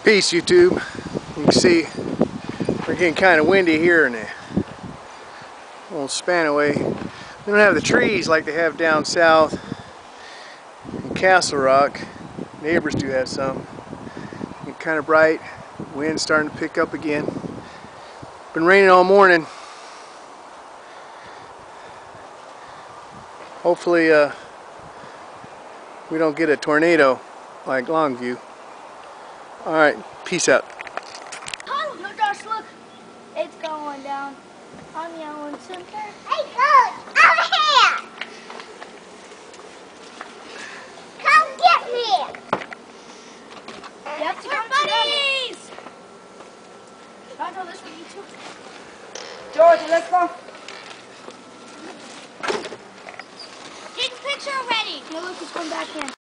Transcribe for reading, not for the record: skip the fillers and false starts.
Peace, YouTube. You can see we're getting kind of windy here in the old Spanaway. We don't have the trees like they have down south in Castle Rock. Neighbors do have some. It's kind of bright. Wind's starting to pick up again. Been raining all morning. Hopefully we don't get a tornado like Longview. Alright, peace out. Oh, no, Josh, look. It's going down on Yellow Center. Hey, look, over here. Come get me. You have to come buddies. Roger, this one, you too. George, let's go. Take a picture already. No, Lucas, come back in.